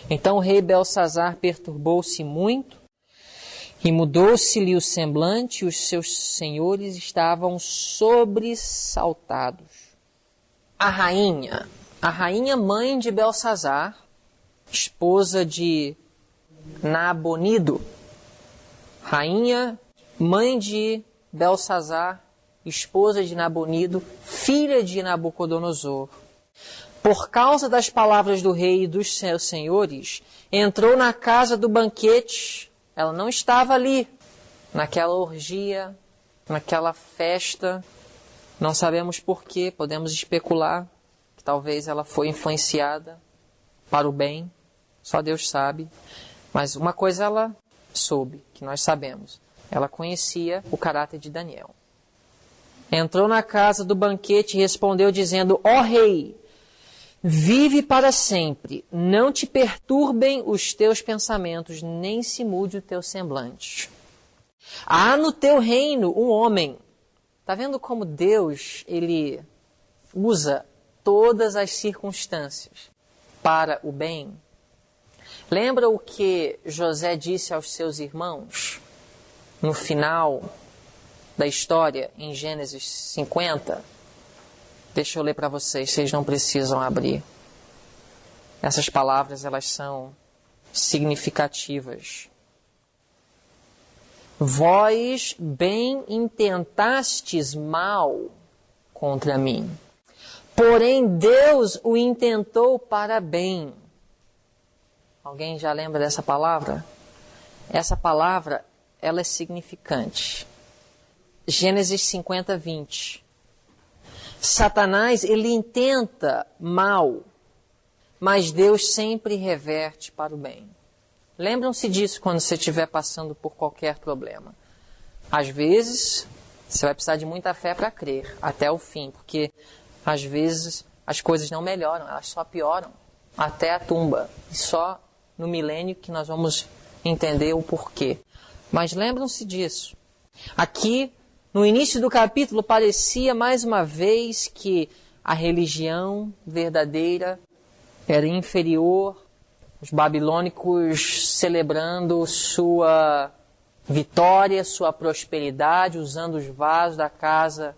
Então o rei Belsazar perturbou-se muito e mudou-se-lhe o semblante e os seus senhores estavam sobressaltados. A rainha mãe de Belsazar, esposa de Nabonido, rainha mãe de Belsazar, esposa de Nabonido, filha de Nabucodonosor, por causa das palavras do rei e dos seus senhores, entrou na casa do banquete. Ela não estava ali, naquela orgia, naquela festa. Não sabemos porquê, podemos especular que talvez ela foi influenciada para o bem, só Deus sabe. Mas uma coisa ela soube, que nós sabemos, ela conhecia o caráter de Daniel. Entrou na casa do banquete e respondeu dizendo: ó rei, vive para sempre, não te perturbem os teus pensamentos, nem se mude o teu semblante. Há no teu reino um homem. Está vendo como Deus, ele usa todas as circunstâncias para o bem? Lembra o que José disse aos seus irmãos no final da história, em Gênesis 50? Deixa eu ler para vocês, vocês não precisam abrir. Essas palavras, elas são significativas. Vós bem intentastes mal contra mim, porém Deus o intentou para bem, Alguém já lembra dessa palavra? Essa palavra, ela é significante. Gênesis 50, 20. Satanás, ele intenta mal, mas Deus sempre reverte para o bem. Lembram-se disso quando você estiver passando por qualquer problema. Às vezes, você vai precisar de muita fé para crer até o fim, porque às vezes as coisas não melhoram, elas só pioram até a tumba. E só no milênio que nós vamos entender o porquê. Mas lembram-se disso. Aqui, no início do capítulo, parecia mais uma vez que a religião verdadeira era inferior, os babilônicos celebrando sua vitória, sua prosperidade, usando os vasos da casa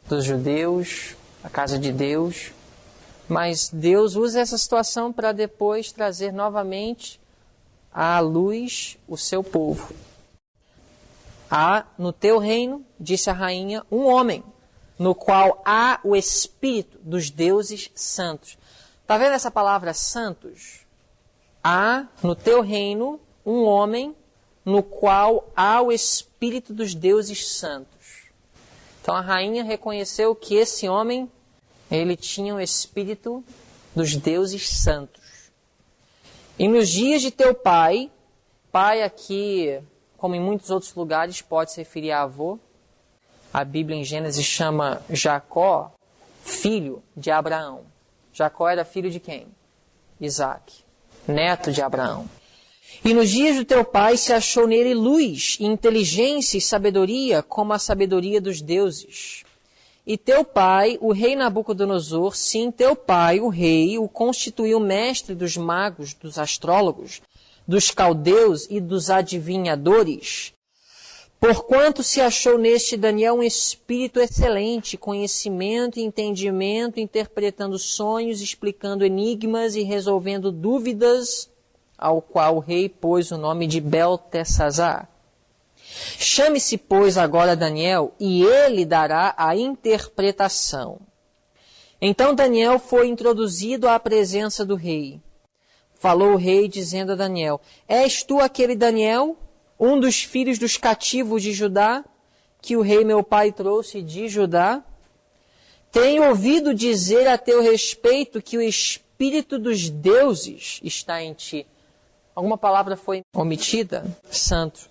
dos judeus, a casa de Deus. Mas Deus usa essa situação para depois trazer novamente à luz o seu povo. Há no teu reino, disse a rainha, um homem, no qual há o espírito dos deuses santos. Está vendo essa palavra santos? Há no teu reino um homem no qual há o espírito dos deuses santos. Então a rainha reconheceu que esse homem, ele tinha o espírito dos deuses santos. E nos dias de teu pai, pai aqui, como em muitos outros lugares, pode se referir a avô. A Bíblia em Gênesis chama Jacó filho de Abraão. Jacó era filho de quem? Isaac, neto de Abraão. E nos dias do teu pai se achou nele luz, inteligência e sabedoria, como a sabedoria dos deuses. E teu pai, o rei Nabucodonosor, sim, teu pai, o rei, o constituiu mestre dos magos, dos astrólogos, dos caldeus e dos adivinhadores. Porquanto se achou neste Daniel um espírito excelente, conhecimento e entendimento, interpretando sonhos, explicando enigmas e resolvendo dúvidas, ao qual o rei pôs o nome de Beltesazar. Chame-se, pois, agora Daniel, e ele dará a interpretação. Então Daniel foi introduzido à presença do rei. Falou o rei, dizendo a Daniel, és tu aquele Daniel, um dos filhos dos cativos de Judá, que o rei meu pai trouxe de Judá? Tenho ouvido dizer a teu respeito que o espírito dos deuses está em ti. Alguma palavra foi omitida? Santo.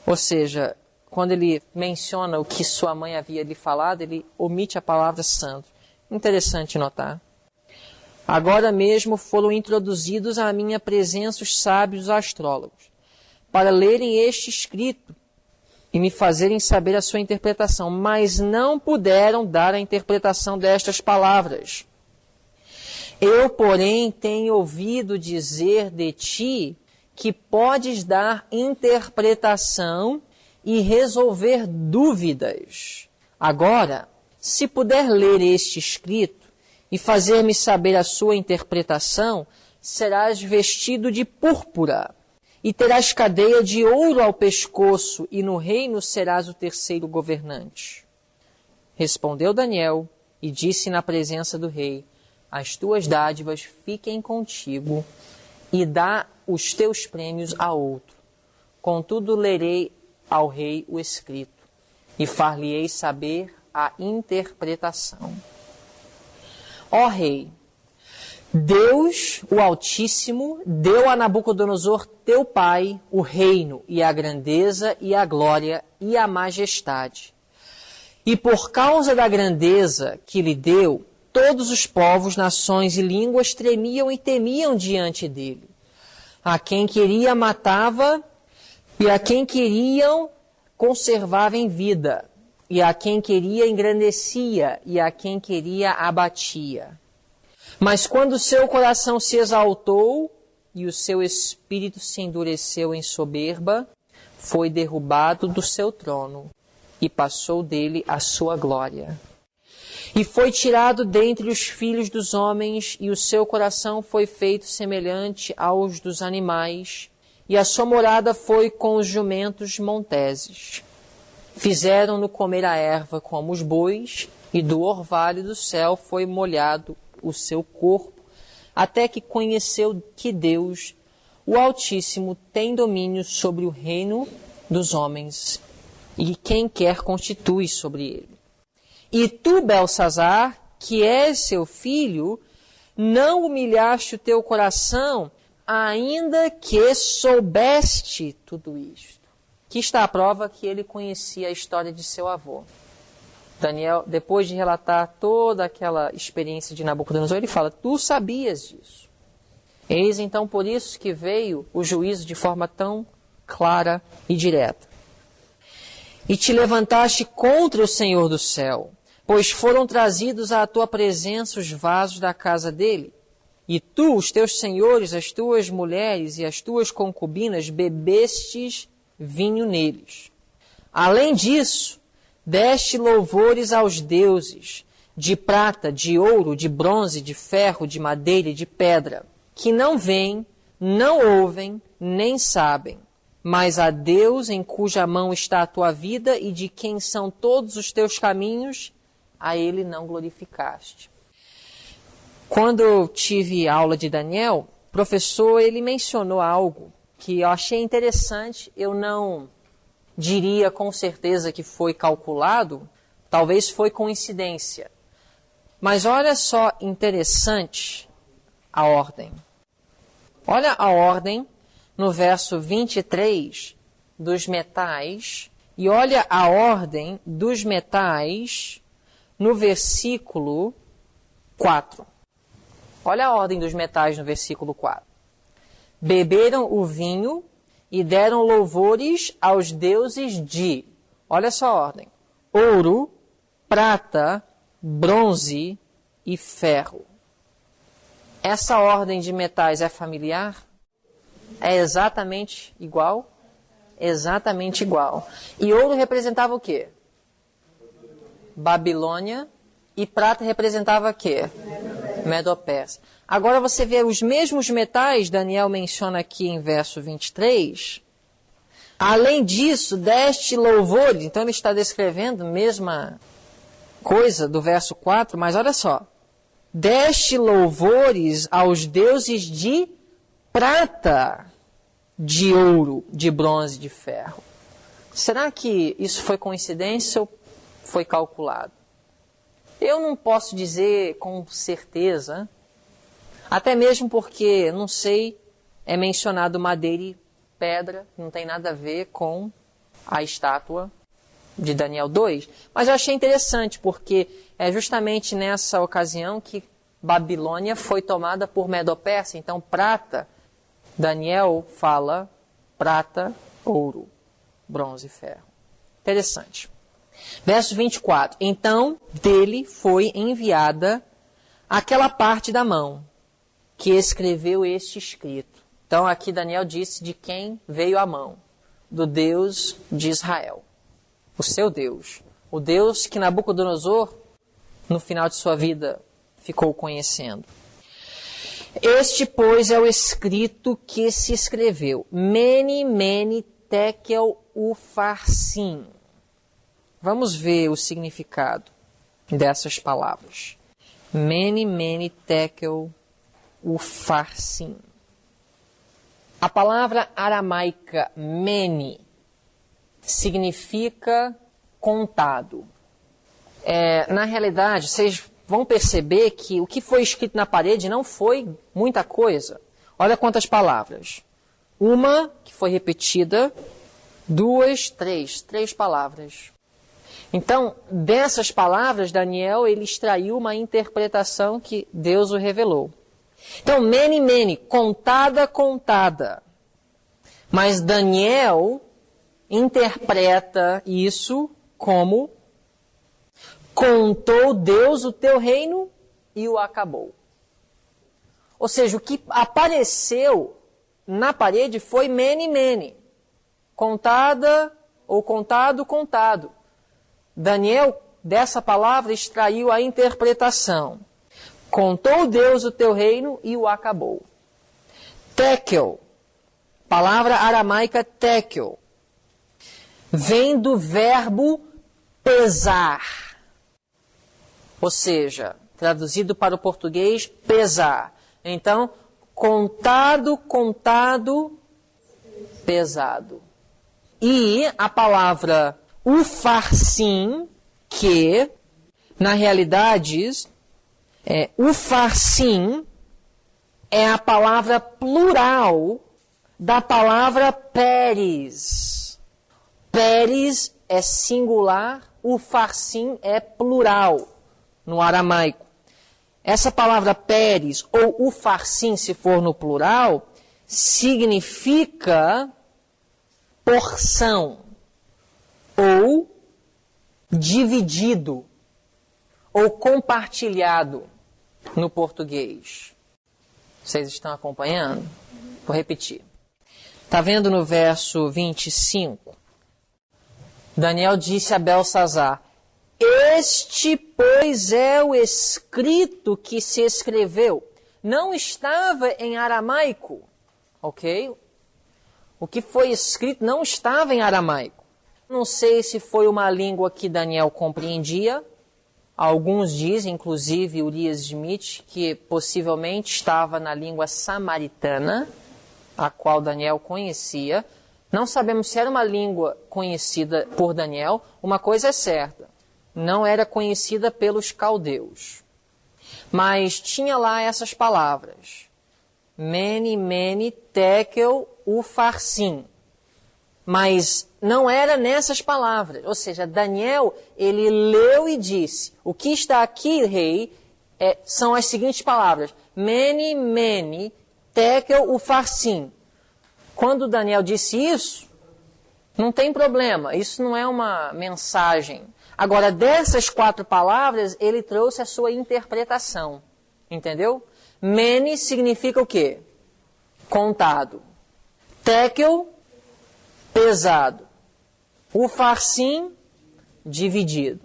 Ou seja, quando ele menciona o que sua mãe havia lhe falado, ele omite a palavra santo. Interessante notar. Agora mesmo foram introduzidos à minha presença os sábios astrólogos, para lerem este escrito e me fazerem saber a sua interpretação, mas não puderam dar a interpretação destas palavras. Eu, porém, tenho ouvido dizer de ti que podes dar interpretação e resolver dúvidas. Agora, se puder ler este escrito e fazer-me saber a sua interpretação, serás vestido de púrpura e terás cadeia de ouro ao pescoço, e no reino serás o terceiro governante. Respondeu Daniel e disse na presença do rei, as tuas dádivas fiquem contigo e dá os teus prêmios a outro. Contudo, lerei ao rei o escrito e far-lhe-ei saber a interpretação. Ó rei, Deus, o Altíssimo, deu a Nabucodonosor, teu pai, o reino e a grandeza e a glória e a majestade. E por causa da grandeza que lhe deu, todos os povos, nações e línguas tremiam e temiam diante dele. A quem queria matava, e a quem queriam conservava em vida, e a quem queria engrandecia, e a quem queria abatia. Mas quando seu coração se exaltou, e o seu espírito se endureceu em soberba, foi derrubado do seu trono, e passou dele a sua glória. E foi tirado dentre os filhos dos homens, e o seu coração foi feito semelhante aos dos animais, e a sua morada foi com os jumentos monteses. Fizeram-no comer a erva como os bois, e do orvalho do céu foi molhado o seu corpo, até que conheceu que Deus o Altíssimo tem domínio sobre o reino dos homens, e quem quer constitui sobre ele. E tu, Belsazar, que és seu filho, não humilhaste o teu coração, ainda que soubeste tudo isto. Que está a prova que ele conhecia a história de seu avô. Daniel, depois de relatar toda aquela experiência de Nabucodonosor, ele fala, tu sabias disso. Eis então por isso que veio o juízo de forma tão clara e direta. E te levantaste contra o Senhor do céu, pois foram trazidos à tua presença os vasos da casa dele. E tu, os teus senhores, as tuas mulheres e as tuas concubinas, bebestes vinho neles. Além disso, deste louvores aos deuses, de prata, de ouro, de bronze, de ferro, de madeira e de pedra, que não veem, não ouvem, nem sabem, mas a Deus em cuja mão está a tua vida e de quem são todos os teus caminhos, a ele não glorificaste. Quando eu tive aula de Daniel, o professor ele mencionou algo que eu achei interessante, eu não diria com certeza que foi calculado, talvez foi coincidência. Mas olha só interessante a ordem. Olha a ordem no verso 23 dos metais e olha a ordem dos metais no versículo 4. Olha a ordem dos metais no versículo 4. Beberam o vinho e deram louvores aos deuses de, olha só a ordem, ouro, prata, bronze e ferro. Essa ordem de metais é familiar? É exatamente igual? Exatamente igual. E ouro representava o quê? Babilônia. E prata representava o quê? Medo-Pérsia. Agora você vê os mesmos metais, Daniel menciona aqui em verso 23. Além disso, deste louvores. Então ele está descrevendo a mesma coisa do verso 4, mas olha só. Deste louvores aos deuses de prata, de ouro, de bronze, de ferro. Será que isso foi coincidência ou foi calculado? Eu não posso dizer com certeza, até mesmo porque, não sei, é mencionado madeira e pedra, não tem nada a ver com a estátua de Daniel 2. Mas eu achei interessante, porque é justamente nessa ocasião que Babilônia foi tomada por Medo-Pérsia. Então, prata, Daniel fala prata, ouro, bronze e ferro. Interessante. Verso 24. Então, dele foi enviada aquela parte da mão que escreveu este escrito. Então, aqui Daniel disse de quem veio a mão. Do Deus de Israel. O seu Deus. O Deus que Nabucodonosor, no final de sua vida, ficou conhecendo. Este, pois, é o escrito que se escreveu. Mene, mene, tekel, ufarsim. Vamos ver o significado dessas palavras. Mene, mene, tekel, ufarsim. A palavra aramaica mene significa contado. Na realidade, vocês vão perceber que o que foi escrito na parede não foi muita coisa. Olha quantas palavras. Uma que foi repetida, duas, três palavras. Então, dessas palavras, Daniel, ele extraiu uma interpretação que Deus o revelou. Então, mene, mene, contada, contada. Mas Daniel interpreta isso como contou Deus o teu reino e o acabou. Ou seja, o que apareceu na parede foi mene, mene. Contada ou contado, contado. Daniel, dessa palavra, extraiu a interpretação. Contou Deus o teu reino e o acabou. Tekel, palavra aramaica tekel, vem do verbo pesar. Ou seja, traduzido para o português, pesar. Então, contado, contado, pesado. E a palavra ufarsim, que na realidade ufarsim é a palavra plural da palavra peres. Peres é singular, ufarsim é plural no aramaico. Essa palavra peres ou ufarsim, se for no plural, significa porção ou dividido ou compartilhado no português. Vocês estão acompanhando? Vou repetir. Está vendo no verso 25? Daniel disse a Belsazar: este, pois, é o escrito que se escreveu. Não estava em aramaico, ok? O que foi escrito não estava em aramaico. Não sei se foi uma língua que Daniel compreendia. Alguns dizem, inclusive Urias Smith, que possivelmente estava na língua samaritana, a qual Daniel conhecia. Não sabemos se era uma língua conhecida por Daniel. Uma coisa é certa, não era conhecida pelos caldeus. Mas tinha lá essas palavras: Mene, Mene, Tekel, Ufarsim. Mas não era nessas palavras. Ou seja, Daniel, ele leu e disse: o que está aqui, rei, são as seguintes palavras: Mene, Mene, Tekel, Ufarsim. Quando Daniel disse isso, não tem problema. Isso não é uma mensagem. Agora, dessas 4 palavras, ele trouxe a sua interpretação. Entendeu? Mene significa o quê? Contado. Tekel, pesado. Ufarsim, dividido.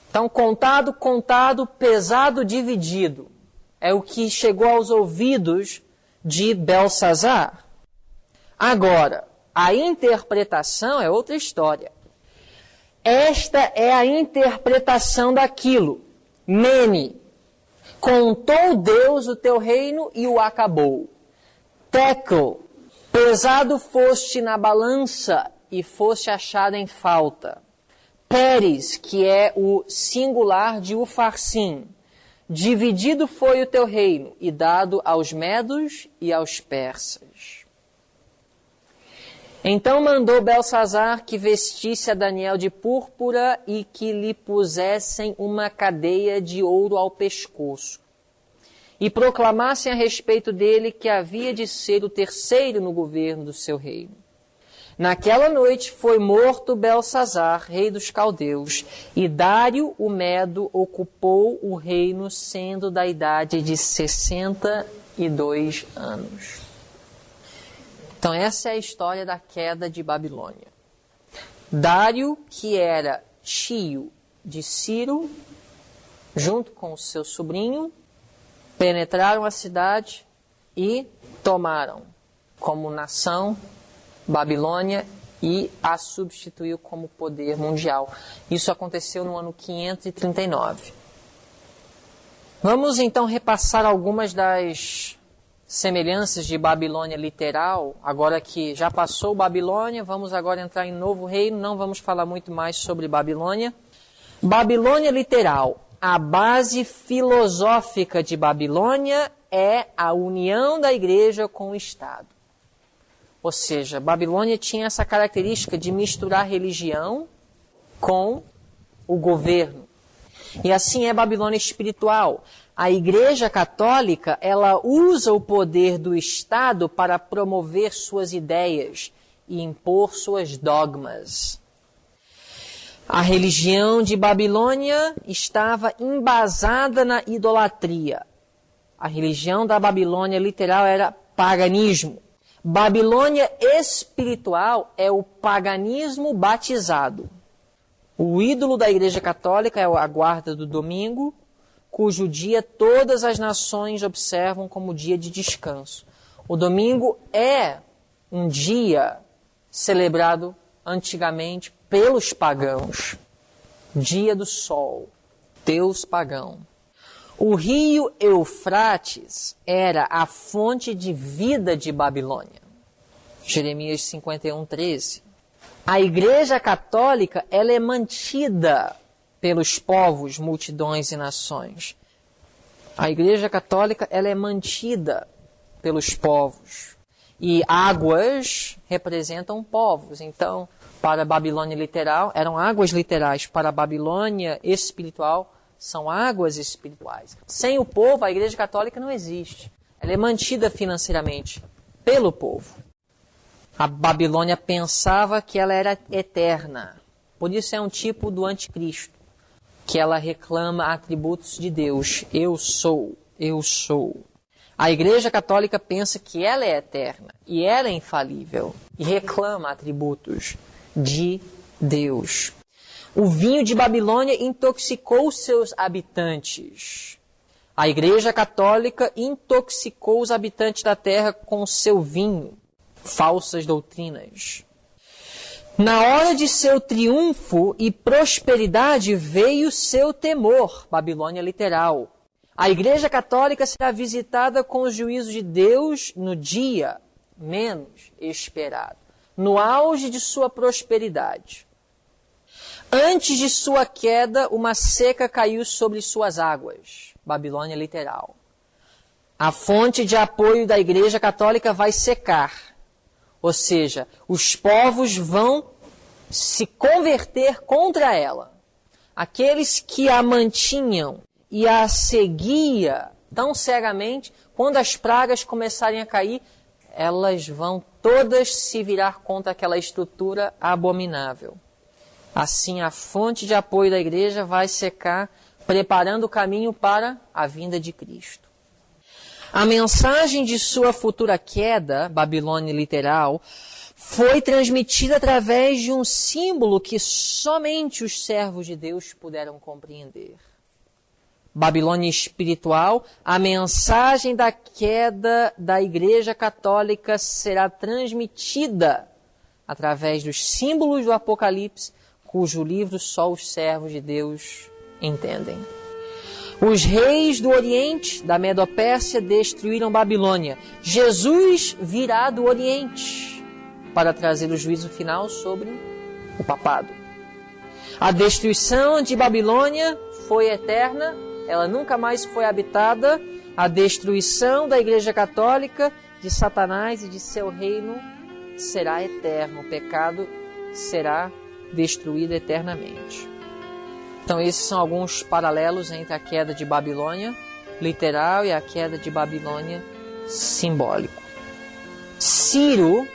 Então, contado, contado, pesado, dividido. É o que chegou aos ouvidos de Belsazar. Agora, a interpretação é outra história. Esta é a interpretação daquilo. Mene, contou Deus o teu reino e o acabou. Tekel, pesado foste na balança e foste achado em falta. Peres, que é o singular de Ufarsim, dividido foi o teu reino e dado aos medos e aos persas. Então mandou Belsazar que vestisse a Daniel de púrpura e que lhe pusessem uma cadeia de ouro ao pescoço. E proclamassem a respeito dele que havia de ser o terceiro no governo do seu reino. Naquela noite foi morto Belsazar, rei dos caldeus, e Dário o Medo ocupou o reino, sendo da idade de 62 anos. Então essa é a história da queda de Babilônia. Dário, que era tio de Ciro, junto com o seu sobrinho, penetraram a cidade e tomaram como nação Babilônia e a substituiu como poder mundial. Isso aconteceu no ano 539. Vamos então repassar algumas das semelhanças de Babilônia literal. Agora que já passou Babilônia, vamos agora entrar em novo reino. Não vamos falar muito mais sobre Babilônia. Babilônia literal. A base filosófica de Babilônia é a união da igreja com o Estado. Ou seja, Babilônia tinha essa característica de misturar religião com o governo. E assim é Babilônia espiritual. A Igreja Católica, ela usa o poder do Estado para promover suas ideias e impor suas dogmas. A religião de Babilônia estava embasada na idolatria. A religião da Babilônia literal era paganismo. Babilônia espiritual é o paganismo batizado. O ídolo da Igreja Católica é a guarda do domingo, cujo dia todas as nações observam como dia de descanso. O domingo é um dia celebrado antigamente pelos pagãos. Dia do sol, Deus pagão. O rio Eufrates era a fonte de vida de Babilônia. Jeremias 51:13. A Igreja Católica, ela é mantida pelos povos, multidões e nações. A Igreja Católica, ela é mantida pelos povos. E águas representam povos. Então, para a Babilônia literal, eram águas literais. Para a Babilônia espiritual, são águas espirituais. Sem o povo, a Igreja Católica não existe. Ela é mantida financeiramente pelo povo. A Babilônia pensava que ela era eterna. Por isso é um tipo do anticristo, que ela reclama atributos de Deus. Eu sou, eu sou. A Igreja Católica pensa que ela é eterna e ela é infalível e reclama atributos de Deus. O vinho de Babilônia intoxicou seus habitantes. A Igreja Católica intoxicou os habitantes da terra com seu vinho, falsas doutrinas. Na hora de seu triunfo e prosperidade veio seu temor, Babilônia literal. A Igreja Católica será visitada com o juízo de Deus no dia menos esperado, no auge de sua prosperidade. Antes de sua queda, uma seca caiu sobre suas águas, Babilônia literal. A fonte de apoio da Igreja Católica vai secar, ou seja, os povos vão se converter contra ela. Aqueles que a mantinham e a seguia tão cegamente, quando as pragas começarem a cair, elas vão todas se virar contra aquela estrutura abominável. Assim, a fonte de apoio da igreja vai secar, preparando o caminho para a vinda de Cristo. A mensagem de sua futura queda, Babilônia literal, foi transmitida através de um símbolo que somente os servos de Deus puderam compreender. Babilônia espiritual, a mensagem da queda da Igreja Católica será transmitida através dos símbolos do Apocalipse, cujo livro só os servos de Deus entendem. Os reis do Oriente, da Medo-Pérsia, destruíram Babilônia. Jesus virá do Oriente para trazer o juízo final sobre o papado. A destruição de Babilônia foi eterna, ela nunca mais foi habitada. A destruição da Igreja Católica, de Satanás e de seu reino será eterno. O pecado será destruído eternamente. Então esses são alguns paralelos entre a queda de Babilônia literal e a queda de Babilônia simbólico. Ciro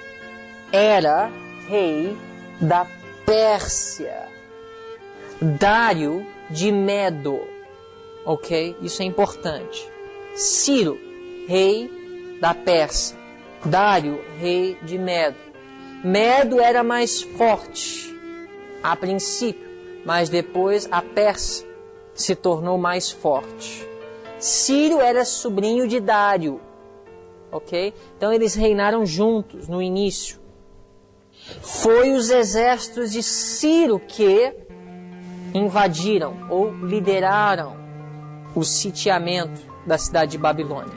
era rei da Pérsia. Dário de Medo. Ok? Isso é importante. Ciro, rei da Pérsia. Dário, rei de Medo. Medo era mais forte a princípio, mas depois a Pérsia se tornou mais forte. Ciro era sobrinho de Dário. Ok? Então eles reinaram juntos no início. Foi os exércitos de Ciro que invadiram ou lideraram o sitiamento da cidade de Babilônia.